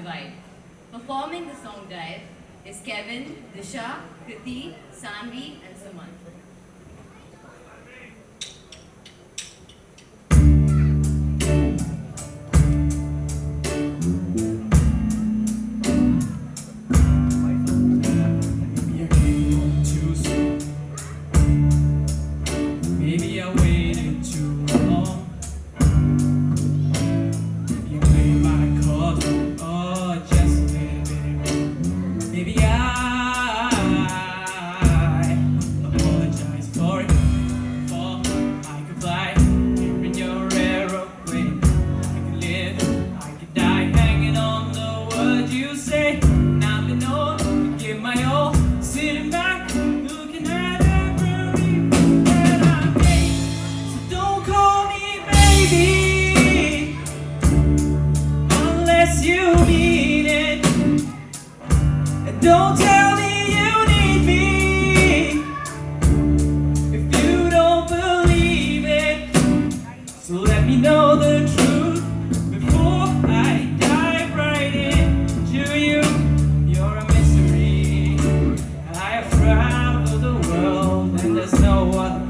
Divide. Performing the song Dive is Kevin, Disha, Kriti, Sanvi and Suman. Maybe I waited too long. You played my cards, oh, just a little bit wrong. Maybe I apologize for it. For I could fly here in your aeroplane. I could live, I could die, hanging on the words you say. And I've been known to give my all, sitting back, looking at every that I made. So don't call me baby unless you mean it, and don't tell me you need me if you don't believe it. So let me know the truth before I dive right into you. You're a mystery. I have traveled the world and there's no other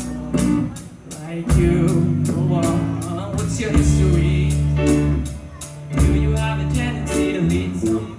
like you. Go on, what's your history? Do you have a tendency to lead some